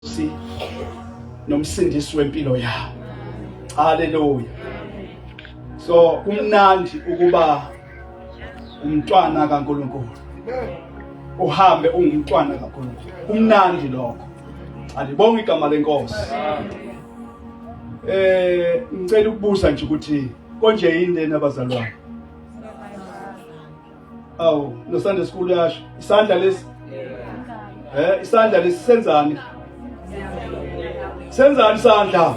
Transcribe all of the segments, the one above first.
Si nomsindisi wempilo yabo. Hallelujah. So kumnandi ukuba umntwana kaNkulunkulu. Uhambe ungumntwana kaNkulunkulu. Kumnandi lokho. Alibonga igama lenkosi. Ngicela ukubuza nje ukuthi konje yini nabazalwane? Awu, no Sunday school yasho. Isandla lesi. Isandla lesi senzani? Senzani isandla?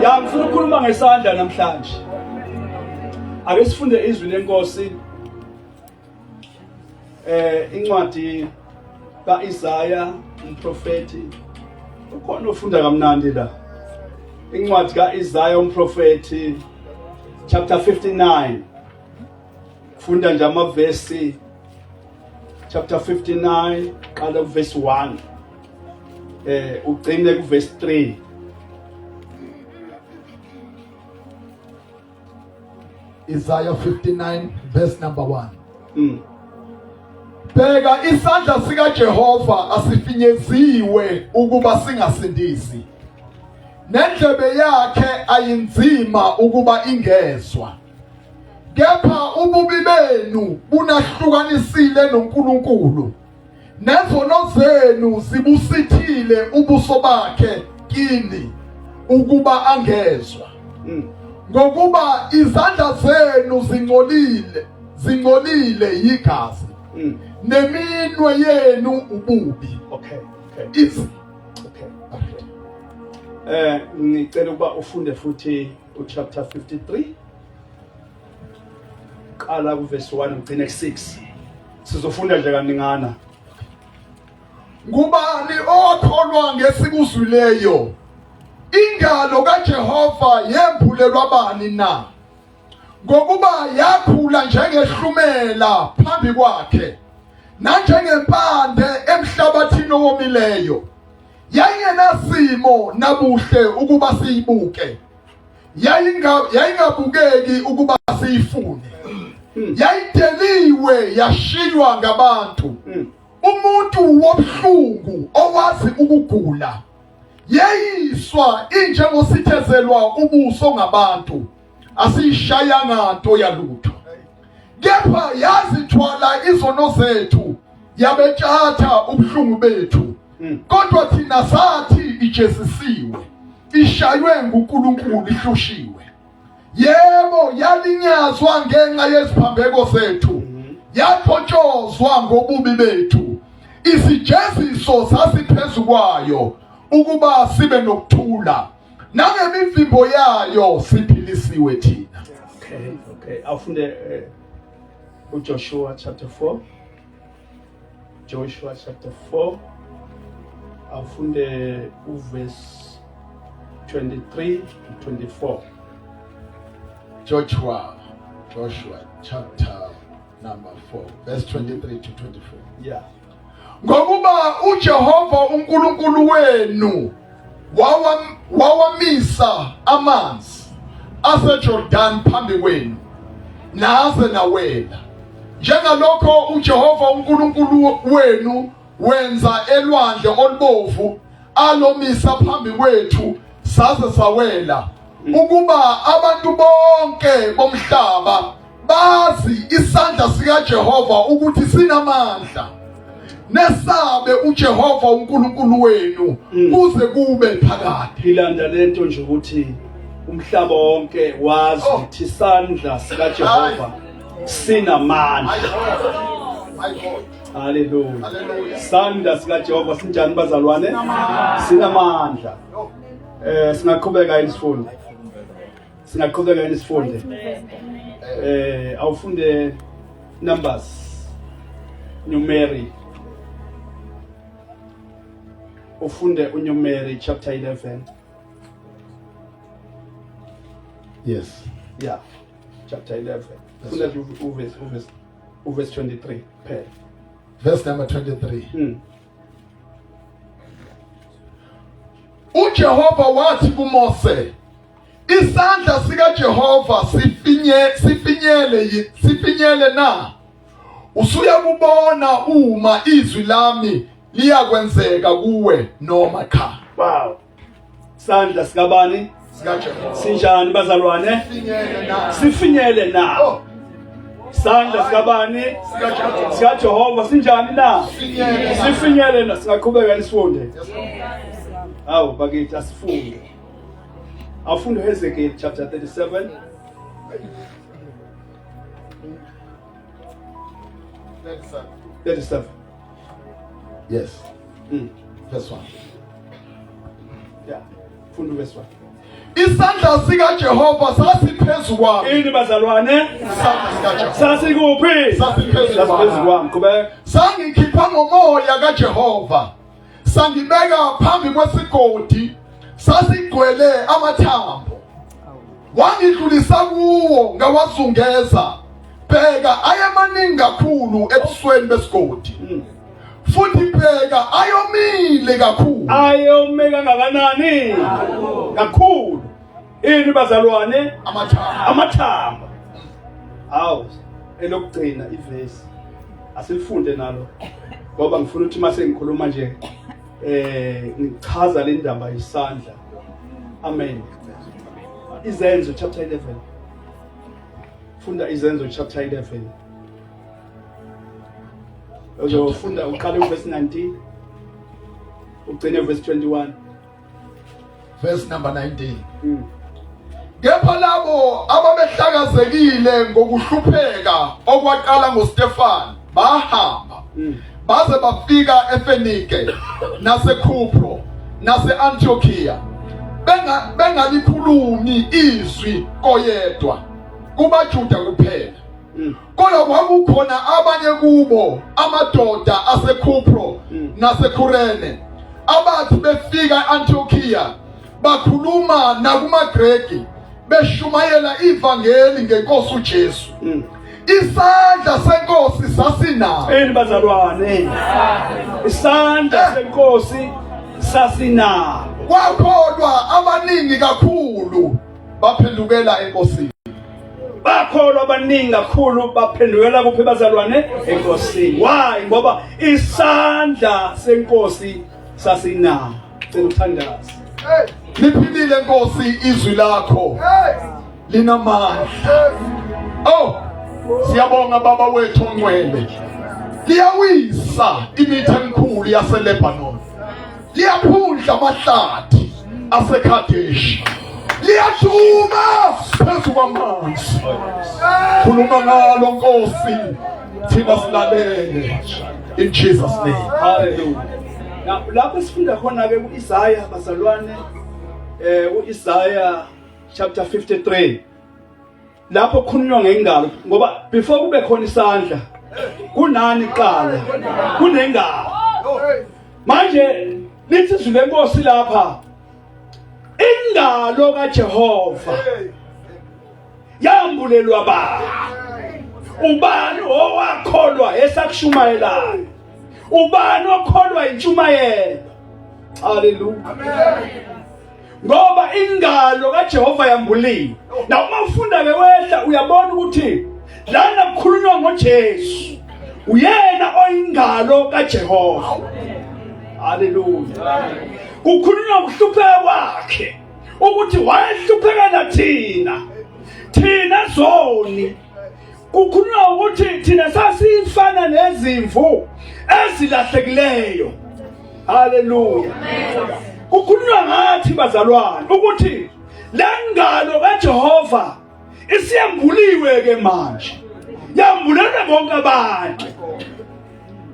Ya ngifuna ukukhuluma ngesandla namhlanje. Ake sifunde izwi lenkosi. Incwadi kaIsaya umprofeti. Ukhona ufunda kamnandi la. Incwadi kaIsaya umprofeti chapter 59. Funda nje amavesi chapter 59 qala verse 1. Ugcine ku verse 3. Isaiah 59 verse number 1. Bheka isandla sika Jehova asifinyeziwe ukuba singasindisi. Nendlebe yakhe ayinzima ukuba ingezwa. Kepha ububi benu bunahlukanisile noNkulunkulu. Nezono zenu zibusithile ubuso bakhe kini ukuba angezwa. Ngokuba izandla zenu zingcolile yigazi. Neminwe yenu ububi. Okay. Okay. Ngicela ukuba ufunde futhi chapter 53. Qala ku verse 1 ugcine ku 6. Sizofunda nje kaningana. Ngubani okholwa ngesikuzwileyo? Ingalo kaJehova yembulelwa bani na? Ngokuba yakhula njengehlumela phambi kwakhe, nanjengempande emhlabathini owomileyo. Yayingenasimo nabuhle ukuba siyibuke. Yayingabukeki ukuba siyifune. Yayideliwe yashiywa ngabantu. Umuntu wobuhlungu owazi ukugula. Yeyiswa injengositezelwa ubuso ngabantu. Asishayanga nto yalutho. Kepha yazithwala izono zethu, yabethatha ubuhlungu bethu. Kodwa thina sathi ijesisiwe, ishaywe nguNkulunkulu ihloshiwe. Yebo yalinyazwa ngenxa yeziphambeko zethu, yaphotshozwa ngobubi bethu. Isijeziso sasiphezu kwayo ukuba sibe nokuthula, nangemivimbo yayo siphilisiwe thina. Okay. Afunde uJoshua chapter 4. Joshua chapter 4. Afunde verse 23 to 24. Joshua chapter number 4 verse 23 to 24. Yeah. Ngokuba uJehova uNkulunkulu wenu wawamisa amanzi aseJordan phambi kwenu, naze nawela. Njengalokho uJehova uNkulunkulu wenu wenza elwandle olubovu alomisa phambi kwethu saze sawela, ukuba abantu bonke bomhlaba bazi isandla sika Jehova ukuthi sinamandla. Nesabe uJehova uNkulunkulu wenu kuze kube phakade. Ilanda lento nje ukuthi umhlaba wonke wazi ukuthi isandla sika Jehova sinamandla. My God. Hallelujah. Isandla sika Jehova sinjani bazalwane? Sinamandla. Singaqhubeka isifundo. Awufunde Numbers. Numeri. Ufunde uNumeri chapter 11. Yes. Yeah. Chapter 11. Funde verse 23. Verse number 23. uJehova wathi kuMose, isandla sika Jehova sifinyele na? Usuya kubona uma izwi lami liyakwenzeka kuwe noma cha. Wow. Isandla sikabani? SikaJehova. Sinjani bazalwane? Sifinyele na. Isandla sikabani? SikaJehova sinjani na? Sifinyele na. Singaqhubeka nisifunde. Awu bakithi asifunde. Afunde Hezekiel chapter 37. Yes. Verse 1. Yeah. Funda verse 1. Isandla sikaJehova sasiphezu kwami. Ini bazalwane? Sasikuphi? Sasiphezu kwami. Qhubeka. Sangikhipha ngomoya kaJehova. Sangibeka phambi kwesigodi. Sasigcwele amathambo. Wangidlulisa kuwo ngawazungeza. Bheka ayemaningi kakhulu ebusweni besigodi. Futhi bheka ayomile kakhulu. Ayome kangakanani? Kakhulu. Ini bazalwane? Amathamba. Awu, elokugcina ivesi. Asilifunde nalo. Ngoba ngifuna ukuthi mase ngikhuluma nje ngichaza le ndaba yisandla. Amen. Izenzo chapter 11. Funda Izenzo chapter 11. Uzofunda uqale verse 19 ugcine verse 21. Verse number 19. Kepha labo ababehlakazekile ngokuhlupheka okwaqala ngoStefan bahamba baze bafika eFenike naseKupro naseAntiochia bengalikhulumi izwi koyedwa kubaJuda kuphela. Kodwa kwakukhona abanye kubo amadoda aseKupro naseKurene abathi befika eAntiochia bakhuluma nakumaGreki beshumayela ivangeli ngenkosi uJesu. Isandla senkosi sasinawo. Eni bazalwane. Isandla senkosi sasinawo. Kwakholwa abaningi kakhulu baphendukela enkosini. Bakholwa abaningi kakhulu baphendukela kuphi bazalwane? Enkosini. Why? Ngoba isandla senkosi sasinawo. Ngithandaza. Liphilile Nkosi izwi lakho. Linamandla. Oh, siyabonga baba wethu ongcwele. Liyawisa imitha emikhulu yaseLebanon. Liyaphundla amahlathi aseKhadeshi. Liyaduma phezu kwamanzi. Khuluma ngalo Nkosi thina silalele. In Jesus name. Hallelujah. Now lapho sifunda khona ke uIsaiah bazalwane uIsaiah chapter 53 lapho kukhulunywa ngengalo ngoba before kube khona isandla kunani qala kunengalo manje lithi izwi lenkosi lapha ingalo kaJehova yambulelwa ba ubani owakholwa esakushumayelayo ubani okholwa intshumayelo. Hallelujah. Amen. Ngoba ingalo kaJehova yambuliwe. Na uma ufunda ke wehla uyabona ukuthi lana kukhulunywa ngoJesu. Uyena oyingalo kaJehova. Hallelujah. Kukhulunywa ngokuhlupheka kwakhe ukuthi wayehlupheka nathina. Thina zoni. Kukhulunywa ukuthi thina sasifana nezimvu ezilahlekileyo. Hallelujah. Kukhulunywa ngathi bazalwane ukuthi lengalo kaJehova isiyambuliwe ke manje. Yambulele bonke abantu.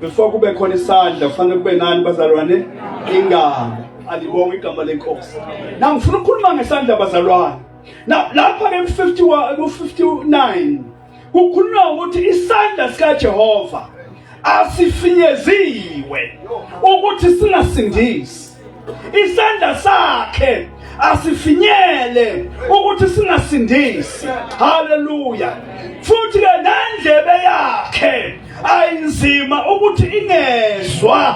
Before kube khona isandla kufanele kube nani bazalwane? Ingalo. Alibonga igama lenkosi. Na ngifuna ukukhuluma ngesandla bazalwane. Na lapha ke 59 kukhulunywa ukuthi isandla sikaJehova asifinyeziwe ukuthi singasindisi. Isandla sakhe asifinyele ukuthi singasindisi. Hallelujah. Futhi ke nendlebe yakhe ayinzima ukuthi ingezwa.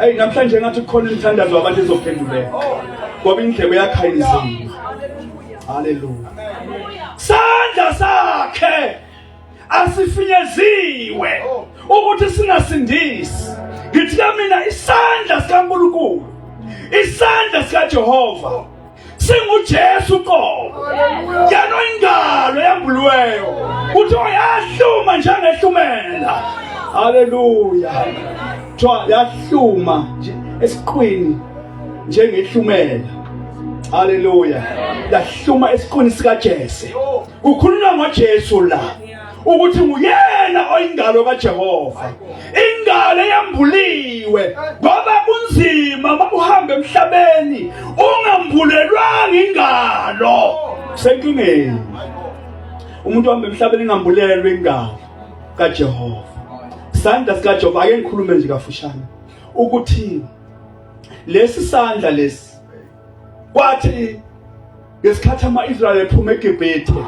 Hey namhlanje ngathi kukhona imthandazo abantu ezophenduleka ngoba indlebe yakhe ayinzima. Hallelujah. Sandla sakhe asifinyeziwe ukuthi singasindisi. Ngithi mina isandla sikaNkulunkulu, isandla sikaJehova singuJesu qobo. Yana ingalo yambuliweyo uthi yahluma njengehlumela. Haleluya. Twa yahluma esiqwini njengehlumela. Haleluya. Yahluma esiqwini sikaJese. Kukhulunywa ngoJesu la ukuthi nguyena oyingalo kaJehova. Ingalo yambuliwe ngoba kunzima makuhamba emhlabeni ungambulelwanga ingalo. Senkingeni. Umuntu ohamba emhlabeni ingambulelwe ingalo kaJehova. Isandla sikaJehova ake ngikhulume nje kafushane ukuthi lesi sandla lesi kwathi ngesikhathi ama-Israyeli ephuma eGibhithe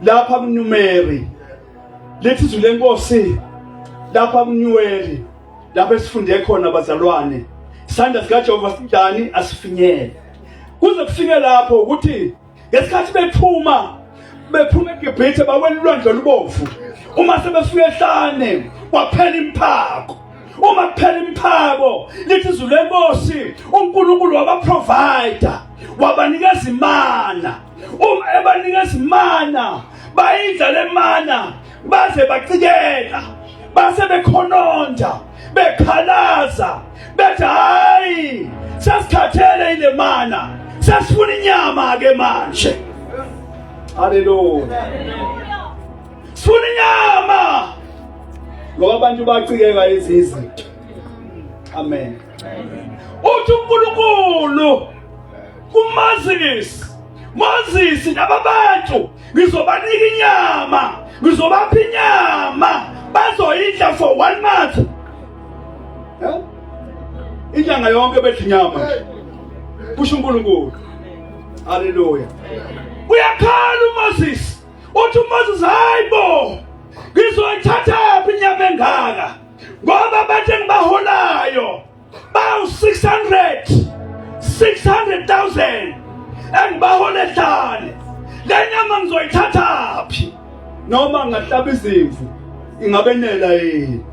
lapha kuNumeri lethi izwi lenkosi lapha kuNuweri lapha esifunde khona bazalwane isandla sikaJehova sidani asifinyele kuze kufike lapho ukuthi ngesikhathi bephuma eGibhithe bawela ulwandle olubovu. Uma sebefike ehlane kwaphela imphako. Uma kuphela imphako lithi izwi lenkosi uNkulunkulu wabaprovider wabanikeza imana. Uma ebanikeza imana bayidla le mana baze bacikeka base bekhononda bekhalaza bethi hayi sasithathele ile mana sasifuna inyama ke manje. Haleluya. Sifuna inyama ngoba abantu bacikeka izinto. Amen. Uthi uNkulunkulu Moses nababantu ngizobanika inyama, ngizobapha inyama bazoyidla for 1 month. Inyanga yonke bedla inyama. Kusho uNkulunkulu. Haleluya. Uyakhala uMoses. Uthi uMoses hayibo ngizoyithatha inyama engaka ngoba abantu engibaholayo bawu 600,000 engibahola ehlane. Le nyama ngizoyithatha phi? Noma ngahlaba izimvu ingabenela yini?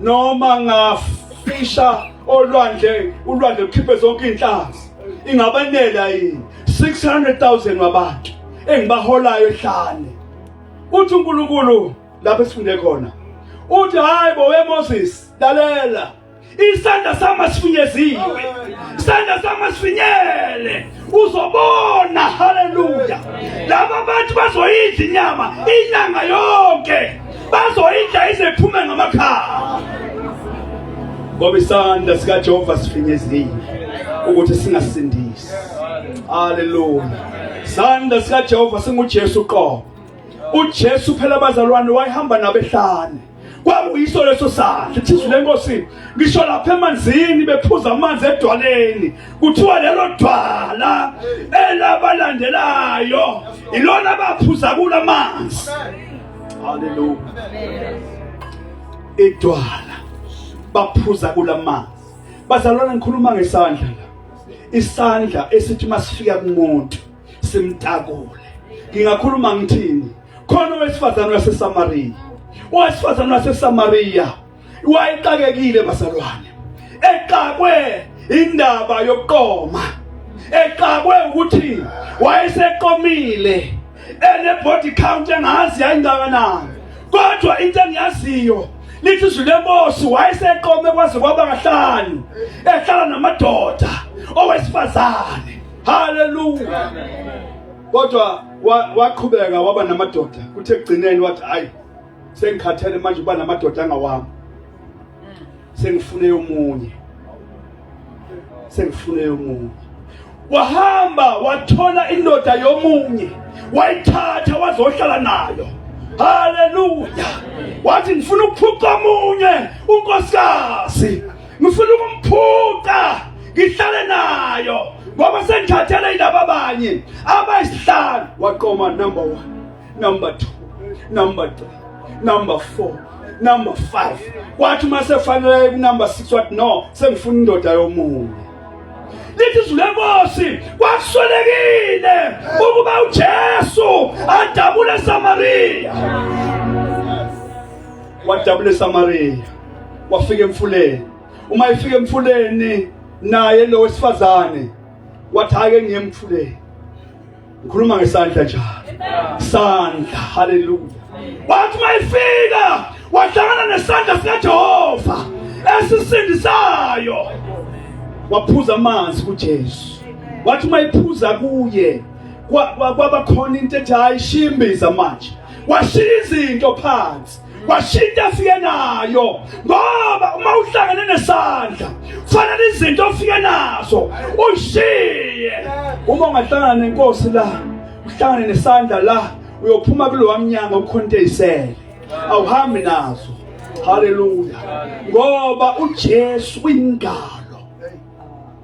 Noma ngafisha ulwandle lukhiphe zonke inhlanzi ingabenela yini? 600,000 wabantu engibaholayo ehlane. Uthi uNkulunkulu lapho esifunde khona uthi hayibo weMoses lalela isandla sami sifinyeziwe, isandla sami sifinyele uzobona. Haleluya. Laba bantu bazoyidla inyama inyanga yonke bazoyidla ize iphume ngamakhaya ngoba isandla sikaJehova sifinyeziwe ukuthi singasindisi. Haleluya. Isandla sikaJehova singuJesu qobo. uJesu phela abazalwane wayehamba nabehlane kwakuyiso leso sandla. Izwi lenkosi ngisho lapha emanzini bephuza amanzi edwaleni kuthiwa lelo dwala elabalandelayo ilona baphuza kula manzi. Haleluya. Idwala baphuza kula manzi. Bazalwane ngikhuluma ngesandla la. Isandla esithi masifika kumuntu simtakule. Ngingakhuluma ngithini? Khona owesifazane waseSamaria. Owesifazane waseSamaria wayexakekile bazalwane. Exakwe indaba yokuqoma. Exakwe ukuthi wayeseqomile ene body count engazi yayingakanani. Kodwa into engiyaziyo lithi izwi lenkosi wayeseqome kwaze kwaba ngahlanu ehlala namadoda owesifazane. Haleluya. Kodwa waqhubeka waba namadoda kuthi ekugcineni wathi hayi sengikhathele manje uba namadoda angawami, sengifune omunye. Wahamba wathola indoda yomunye wayithatha wazohlala nayo. Haleluya. Wathi ngifuna ukuphuca omunye unkosikazi, ngifuna ukumphuca ngihlale nayo ngoba sengithathele indaba abanye abayisihlanu. Waqoma number 1, number 2, number 3, number 4, number 5. Kwathi mase fanele number 6 wathi no sengifuna indoda yomunye. Lithi izwi lenkosi kwakuswelekile ukuba uJesu adabule eSamaria. wadabula eSamaria wafika emfuleni. Uma efika emfuleni naye lo wesifazane wathi ake ngiye emfuleni. Ngikhuluma ngesandla njalo. Sandla, haleluya. Wathi mayifika wahlangana nesandla sikaJehova esisindisayo. Waphuza amanzi kuJesu. Wathi mayiphuza kuye kwaba khona into ethi ayishimbiza manje. Washiya izinto phansi. Washinda afike nayo ngoba uma uhlangene nesandla kufanele izinto ofike nazo ushiye. Uma ungahlangana nenkosi la uhlangane nesandla la uyophuma kulo wamnyanga ukhonto ezisele awuhambi nazo. Haleluya. Ngoba uJesu uyingalo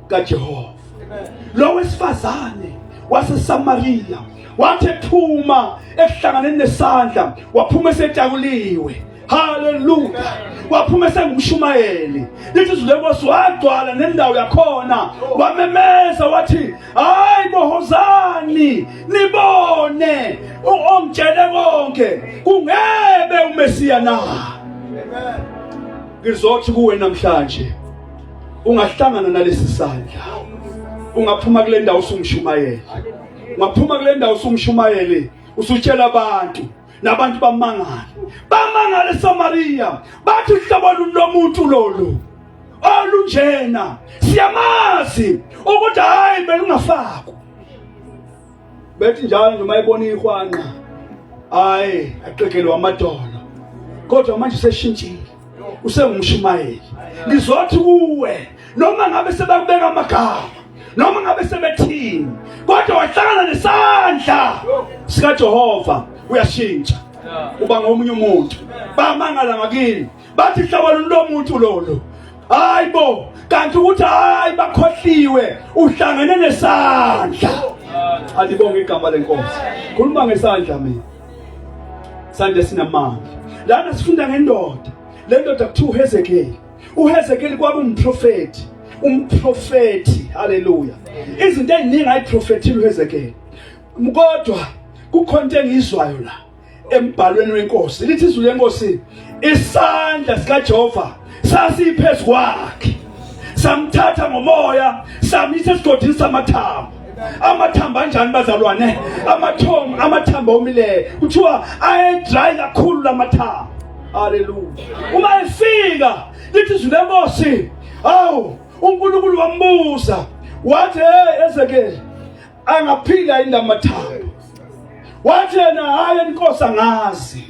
kaJehova. Lo wesifazane waseSamaria wathi ephuma ehlanganeni nesandla waphuma esetakuliwe. Haleluya. Waphuma esengumshumayeli. Lithi izwi lenkosi wagcwala nendawo yakhona wamemeza wathi hayi bohozani nibone ongitshele konke kungebe uMesiya na. Ngizothi kuwe namhlanje ungahlangana nalesi sandla ungaphuma kule ndawo usumshumayeli. Ungaphuma kule ndawo usumshumayeli usutshela abantu nabantu bamangala eSamaria bathi uhlobo lomuntu lolu olunjena siyamazi ukuthi hayi belungafakwa. Bethi njalo noma ayibona ihwanqa hayi aqekelwa amadolo kodwa manje seshintshile usengumshumayeli. Ngizothi kuwe noma ngabe sebakubeka amagama noma ngabe sebethini kodwa wahlangana nesandla sikaJehova uyashintsha uba ngomunye umuntu. Bamangala ngakini bathi hlobo lomuntu lolo hayibo kanti ukuthi hayi bakhohliwe uhlangene nesandla. Alibonge igama lenkosi. Khuluma ngesandla mina. Sandla sinamandla. Lana sifunda ngendoda. Le ndoda kuthiwa uHezekeli. uHezekeli kwaba umprofeti. Haleluya. Izinto eziningi ayiprofethile uHezekeli. Kodwa kukhonto engizwayo la embhalweni wenkosi. Lithi izwi lenkosi isandla sikaJehova sasiphezu kwakhe. Samthatha ngomoya samisa esigodini samathambo. Amathambo anjani bazalwane? Amathambo omileyo. Kuthiwa ayedry kakhulu lamathambo. Haleluya. Uma efika lithi izwi lenkosi awu uNkulunkulu wambuza wathi Ezekeli angaphila yini lamathambo. Wathi yena hayi inkosi angazi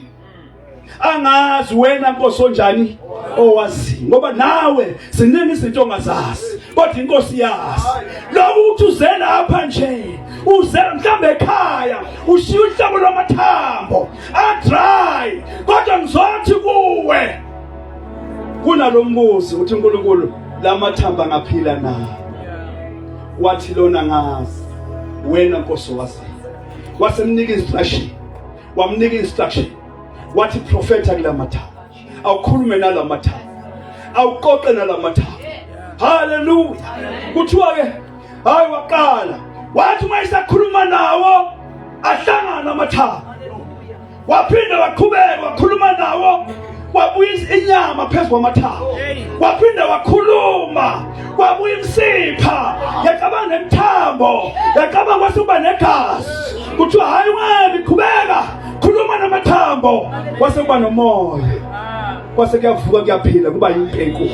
wena nkosi onjani owazi ngoba nawe ziningi izinto ongazazi kodwa inkosi yazi. Lokhu uthi uze lapha nje uze mhlambe ekhaya ushiya uhlobo lwamathambo adry kodwa ngizothi kuwe kunalombuzi uthi uNkulunkulu lamathambo angaphila na. Wathi lona ngazi wena nkosi owazi. Wasemnika instruction wathi profeta kula mathambo awukhulume nala mathambo awuqoqe nala mathambo. Haleluya. Kuthiwa ke hayi waqala wathi mayisakhuluma nawo ahlangana amathambo. Waphinda waqhubeka wakhuluma nawo wabuyisa inyama phezu kwamathambo. Waphinda wakhuluma wabuya imsipha yacabanga nemthambo yacabanga kwasuba negazi. Kuthiwa hayi webi qhubeka khuluma namathambo kwase kuba nomoya kwase kuyavuka kuyaphila kuba yimpenku.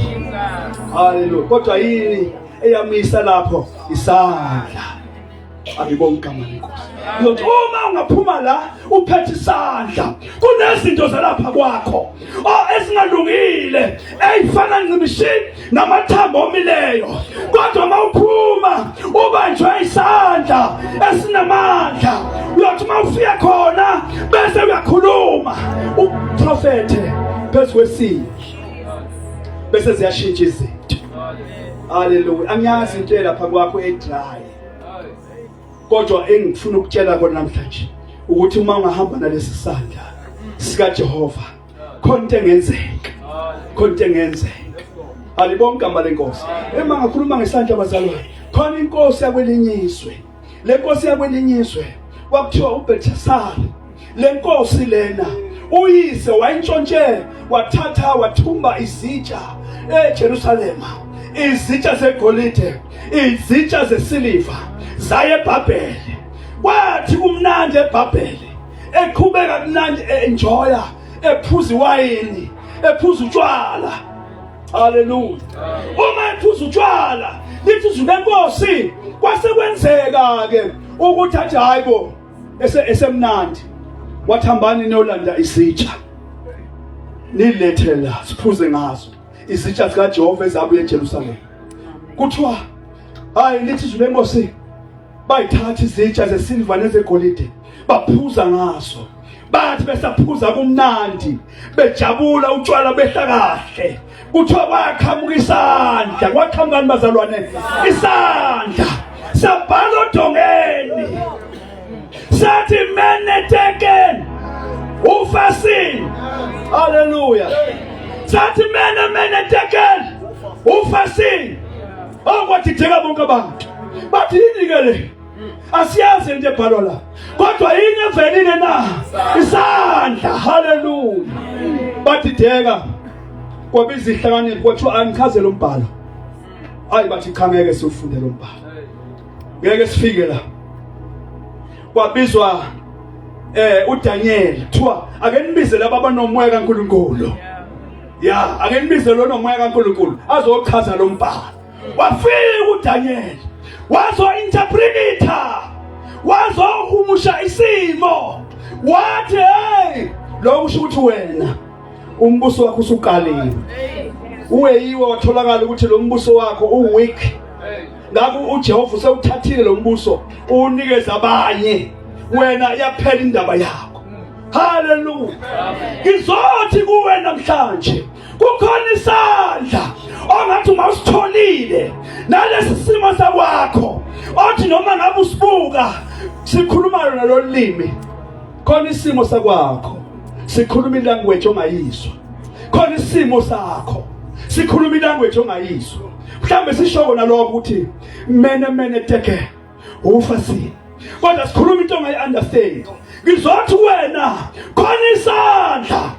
Haleluya. Kodwa yini eyamisa lapho? Isandla. Angibonga igama lenkosi. Uma ungaphuma la uphethe isandla kunezinto zalapha kwakho ezingalungile ezifana ncibishini namathambo omileyo. Kodwa mawuphuma ubanjwe isandla esinamandla uyothi mawufika khona bese uyakhuluma uprofete phezu kwesizwe bese ziyashintsha izinto. Haleluya. Angiyazi into lapha kwakho edry kodwa engifuna ukutshela kona namhlanje ukuthi uma ungahamba nalesi sandla sikaJehova khonto engenzeka. Alibonke igama lenkosi. Ema ngakhuluma ngesandla bazalwane khona inkosi yakwelinyiswe. Le nkosi yakwelinyiswe kwakuthiwa uBelteshazzar. Le nkosi lena uyise wayintshontshe wathatha wathumba izitsha eJerusalema, izitsha zegolide, izitsha zesiliva zaya eBhabheli. Wathi kumnandi eBhabheli, eqhubeka kumnandi enjoya, ephuza iwayini, ephuza utshwala. Hallelujah. Uma ephuza utshwala, lithi izwi lenkosi kwasekwenzeka ke ukuthi athi hayibo esemnandi, wathambani nolanda izitsha nilethela siphuze ngazo izitsha zikaJehova ezabuye eJerusalema. Kuthiwa hayi lithi izwi lenkosi bayithatha izitsha zesilva nezegolide baphuza ngazo, bathi besaphuza kumnandi bejabula utshwala behla kahle. Kuthiwa kwaqhamuka isandla, kwaqhamukani bazalwane, isandla sabhala odongeni sathi meneteken ufasini. Hallelujah. Sathi meneteken ufasini. Okwatitheka bonke abantu bathi yini ke le, asiyazi nje bhalo la, kodwa yini evelile na, isandla. Hallelujah. Bathi deka kwabiza ihlakaniphi, kwathiwa angichaze lo mbhalo. Hayi bathi cha ngeke siufunde lo mbhalo, ngeke sifike la. Kwabizwa uDaniel, kuthiwa ake nibize laba abanomoya kaNkulunkulu. Ya, ake nibize lo nomoya kaNkulunkulu azochaza lo mbhalo. Wafika uDaniel, wazo-interpreta, wazohumusha isimo. Wathi hey, lo kusho ukuthi wena umbuso wakho usuqalile. Uweyiwe watholakala ukuthi lo mbuso wakho uweak. Ngakho uJehova usewuthathile lo mbuso unikeza abanye, wena yaphela indaba yakho. Hallelujah. Ngizothi kuwe namhlanje kukhona isandla ongathi mawusitholile nalesi simo sakwakho, othi noma ngabe usibuka sikhuluma nalo limi, khona isimo sakwakho sikhuluma ilanguage ongayizwa, khona isimo sakho sikhuluma ilanguage ongayizwa. Mhlambe sishoko nalokho ukuthi mene teke ufasini, kodwa sikhuluma into ongayi-understand. Ngizothi wena khona isandla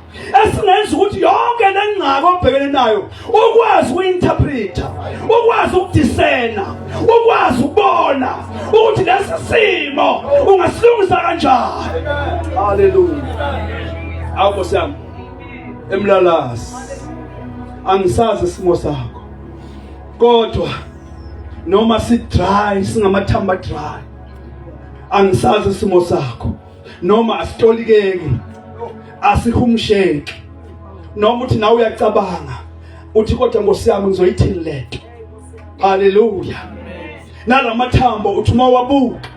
esingenza ukuthi yonke lengcako obhekene nayo ukwazi uku-interpreta, ukwazi ukudisena, ukwazi ukubona ukuthi lesi simo ungasilungisa kanjani. Hallelujah. Awukosi yami emlalasi, angisazi isimo sakho, kodwa noma si-dry, singamathamba dry, angisazi isimo sakho, noma asitolikeki, asihumsheki, noma uthi nawe uyacabanga uthi kodwa Nkosi yami ngizoyithini lento. Hallelujah. Nalamathambo uthi uma wabuka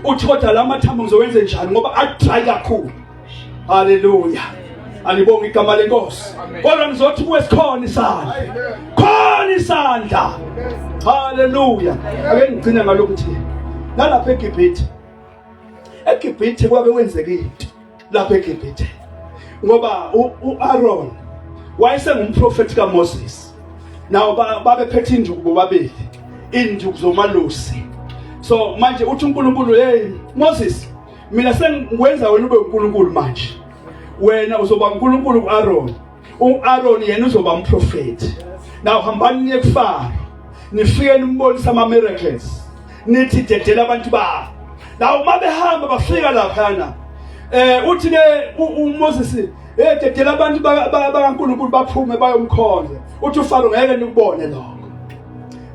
uthi kodwa lamathambo ngizowenze njani ngoba adry kakhulu. Hallelujah. Anibonga igama lenkosi. Kodwa ngizothi kuwe sikhona isandla, khona isandla. Hallelujah. Ake ngigcina ngalokuthi nalapha eGibhithe kwabe kwenzeka into lapha eGibhithe, ngoba uAaron wayesengumprofeti kaMoses. Nawo babephethe induku bobabili, induku zomalusi. So manje uthi uNkulunkulu, hey Moses, mina sengiwenza wena ube uNkulunkulu manje. Wena uzoba uNkulunkulu kuAaron, uAaron yena uzoba umprofeti. Now hambani niye kuFaro, nifike nimbonisa ama miracles, nithi dedela abantu babo. Now mabehamba bafika lapha uthi ke uMoses, dedela abantu bakaNkulunkulu baphume bayomkhonza. Uthi uFaro ngeke nikubone lokho.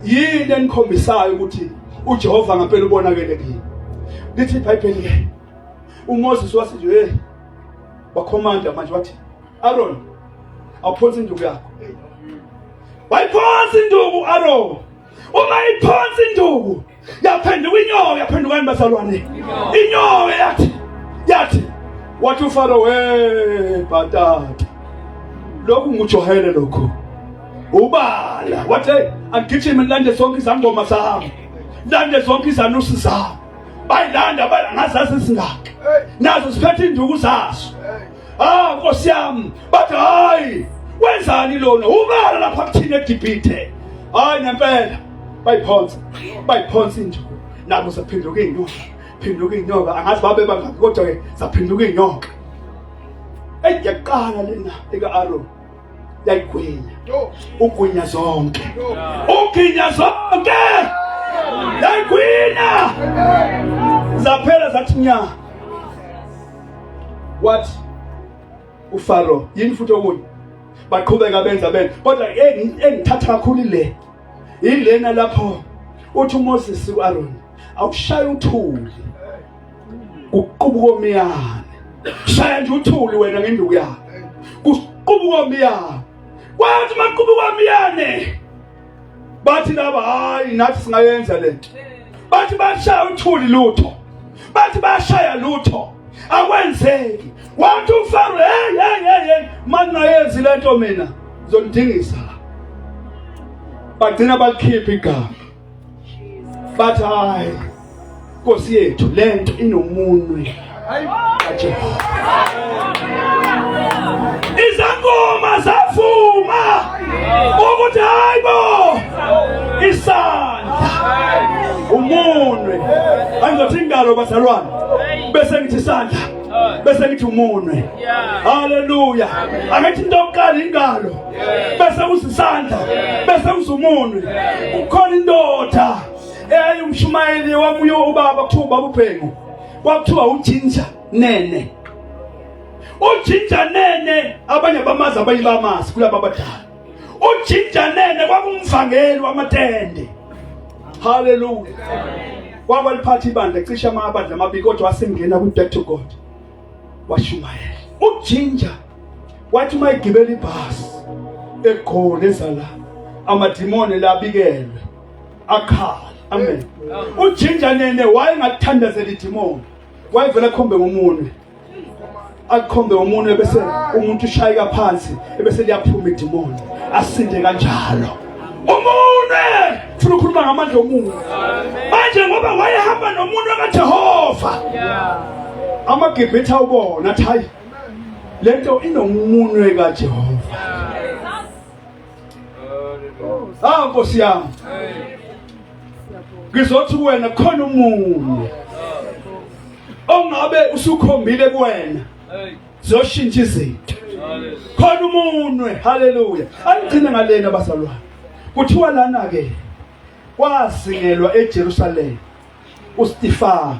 Yini enikhombisayo ukuthi uJehova ngempela ubonakele kini. Lithi iBhayibheli ke uMoses wasithi hey bakhomanda manje wathi Aaron awuphonsa induku yakho. Wayiphonsa induku Aaron. Uma iphonsa induku yaphenduka inyoka, yaphendukani bazalwane? Inyoka yathi wathi uFaro bhatata lokhu nguJohele lokho ubala. Wathi angigijime ngilande zonke izangoma zami, lande zonke izanusi zami, bayilanda ngazazi singaka nazo siphethe induku zazo. Nkosi yami, bathi hayi wenzani lona ubala lapha kuthina eGibhithe. Hayi ngempela bayiphonsa induku nabo zaphenduka inyoka, angazi babe bangaphi kodwa ke zaphenduka inyoka. Eyaqala lena eka Aaron yayigwinya ugwinya zonke yayigwinya zaphela zathi nya what uFaro yini futhi okunye baqhubeka benza kodwa engithatha kakhulu le ilena lapho uthi uMoses uAaron awushaya uthuli uqubuko miyane shaya nje uthuli wena ngenduku yakho kuqubuko miyane kwathi maqubuko miyane bathi laba hayi nathi singayenza lento bathi bashaya uthuli lutho bathi bashaya lutho akwenzeki wathi uFaro hey manje nayenzi lento mina ngizondingisa bagcina balikhipha igama bathi hayi Nkosi yethu lento inomunwe kaJehova izangoma zafuma ukuthi hayibo isandla umunwe angizothi ingalo bazalwane bese ngithi isandla bese ngithi umunwe haleluya angithi into yokuqala ingalo bese usisandla bese usumunwe ukhona indoda umshumayeli wabuye ubaba kuthiwa ubaba uBhengu kwakuthiwa uJinja Nene abanye bamazi abanye bamazi kulabo abadala uJinja Nene kwakumvangeli wamatende haleluya kwabaliphatha ibandla ecisha amabandla amabili kodwa wasengena ku back to God washumayela uJinja wathi mayigibela ibhasi eGoli ezala amadimoni labikelwe akhala amen uJinja Nene wayengathandazela idimoni wayevela khombe ngomunwe akhombe ngomunwe bese umuntu ushayeka phansi bese liyaphuma idimoni asinde kanjalo umunwe funa ukukhuluma ngamandla omunwe manje ngoba wayehamba nomunwe kaJehova amagibhitha ubona athi hayi lento inomunwe kaJehova Nkosi yami ngizothi wena khona umunwe ongabe usukhombile kuwena zoshintsha izinto khona umunwe haleluya angigcine ngalena bazalwane kuthiwa lana ke kwasingelwa eJerusalem uStifano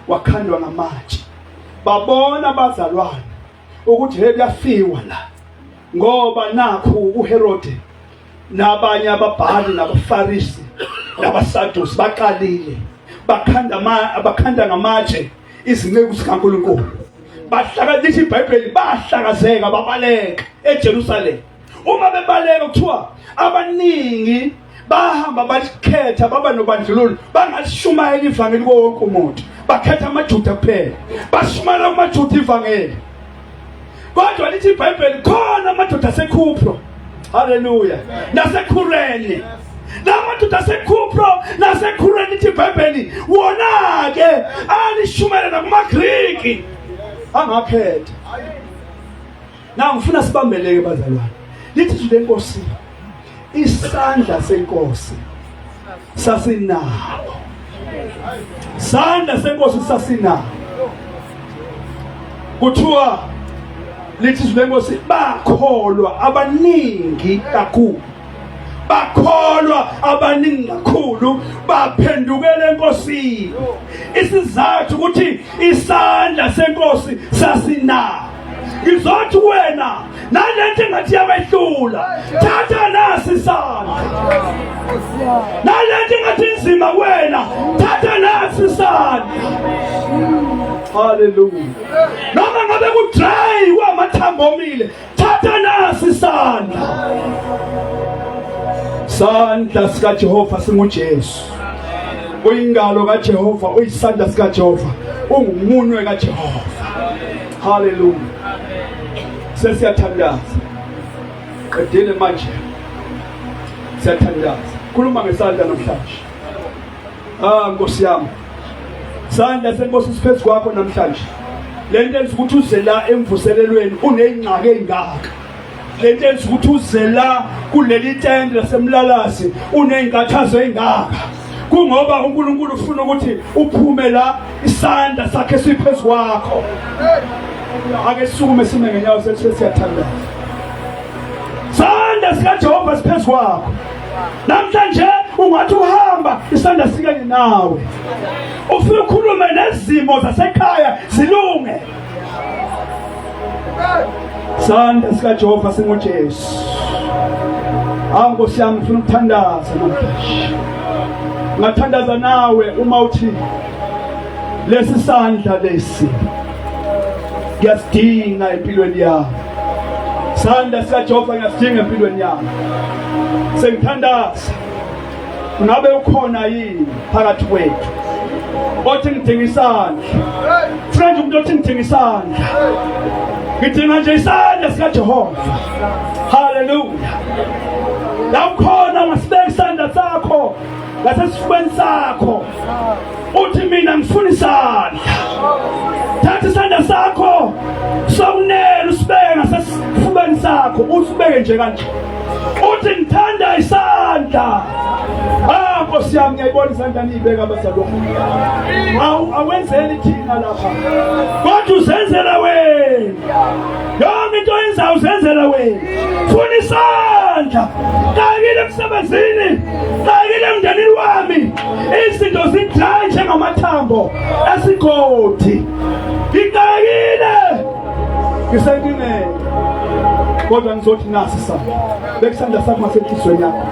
wakhandwa ngamatshe babona bazalwane ukuthi he kuyafiwa la ngoba nakho uHerode nabanye ababhali nabafarisi nabaSadusi baqalile bakhanda ngamatshe izinceku zikaNkulunkulu bahlakazisa iBhayibheli bahlakazeka babaleka eJerusalem uma bebaleka kuthiwa abaningi bahamba bakhetha baba nobandlululo bangashumayela ivangeli wonke umuntu bakhetha amaJuda kuphela bashumayela amaJuda ivangeli kodwa lithi iBhayibheli khona amadoda aseKupro haleluya naseKurene lamadoda aseKupro naseKurene lithi iBhayibheli wona ke alishumayela nakumaGriki angakhetha na ngifuna sibambeleke bazalwane lithi nje lenkosi isandla senkosi sasinabo sandla senkosi sasinabo kuthiwa lithi nje lenkosi bakholwa abaningi kakhulu baphendukele enkosini isizathu ukuthi isandla senkosi sasinabo ngizothi wena nalento engathi yawehlula thatha nasi isandla nalento engathi inzima wena thatha nasi isandla haleluya noma ngabe ku-dry kwamathambo omile thatha nasi isandla sandla sikaJehova singuJesu uyingalo kaJehova uyisandla sikaJehova ungumunwe kaJehova haleluya sesiyathandaza qedile manje siyathandaza khuluma ngesandla namhlanje Nkosi yami sandla senkosi siphethe kwakho namhlanje lento ukuthi uze la emvuselelweni unezingxaki ezingaka lento ukuthi uze la kuleli tende lasemlalasi unezinkathazo ezingaka kungoba uNkulunkulu ufuna ukuthi uphume la isandla sakhe siphethe kwakho ake sukume sime ngenyawo sesiyathandaza isandla sikaJehova siphezu kwakho namhlanje. Ungathi uhamba isandla sikanye nawe, ufike ukhulume nezimo zasekhaya zilunge. Isandla sikaJehova singuJesu. Nkosi yami, ngifuna ukuthandaza namhlanje. Ngathandaza nawe uma uthi lesi sandla lesi ngiyasidinga empilweni yami. Isandla sikaJehova ngiyasidinga empilweni yami. Sengithandaza, ungabe ukhona yini phakathi kwethu othi ngidinga isandla? Funa nje umuntu othi ngidinga isandla. Ngidinga nje isandla sikaJehova. Haleluya. La ukhona ungasibeka isandla sakho ngasesifubeni sakho, uthi mina ngifuna isandla. Thatha isandla sakho sokunene usibeke ngasesifubeni sakho, usibeke nje kanje, uthi ngithanda isandla. Nkosi yami, ngiyayibona isandla niyibeka abazalwane. Awenzeli thina lapha, kodwa uzenzela wena. Yonke into oyenzayo uzenzela wena. Funa isandla. Ngakile emsebenzini, ngakile emndenini wami, izinto zidry njengamathambo esigodi. Ngikakile, ngisenkingeni, kodwa ngizothi nasi isandla. Beka isandla sakho ngasenhlizweni yakho,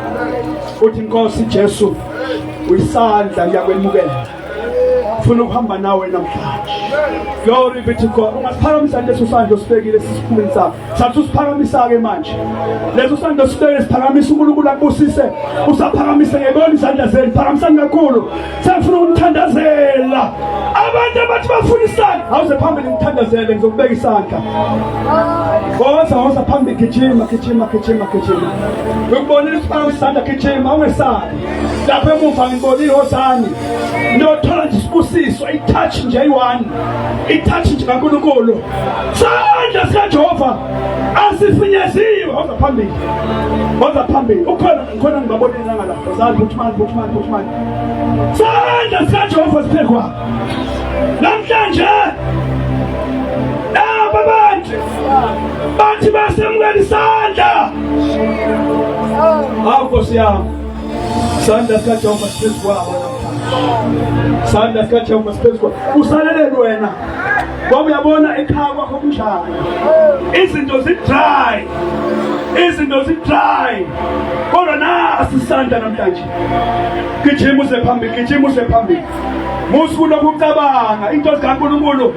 uthi Nkosi Jesu, uyisandla ngiyakwemukela, ufuna ukuhamba nawe namhlanje. Glory be to God. Ungasiphakamisa leso sandla osibekile sisiphumeni sakho. Sathi usiphakamisa-ke manje leso sandla osibekile, siphakamisa uNkulunkulu akubusise. Usaphakamise ngebona izandla zenu, phakamisani kakhulu. Sengifuna ukuthandazela abantu abathi bafuna isandla. Awuze phambili ngithandazele, ngizokubeka isandla. Woza phambili, gijima. Ukubonile usiphakamisa isandla, gijima, ungesabi. Lapho emuva ngibonile hozani. Nothola nje isibusiso, itouch nje eyi-1, itouch nje kaNkulunkulu. Sandla sikaJehova asifinyeziwe. Woza phambili. Ukhona ngibabonile ngalapho. Wozani, phuthumani. Sandla sikaJehova siphezu kwakho namhlanje. Naba abantu bathi basemukela isandla. Nkosi yami, isandla sikaJehova siphezu kwakho namhlanje. Isandla sikaJehova siphezu kwakho. Usalelele wena ngoba uyabona ekhaya kwakho kunjani. Izinto zidry, kodwa nasi isandla namhlanje. Gijima uze phambili. Musuku lokucabanga into zikaNkulunkulu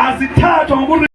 azithathwa ngoku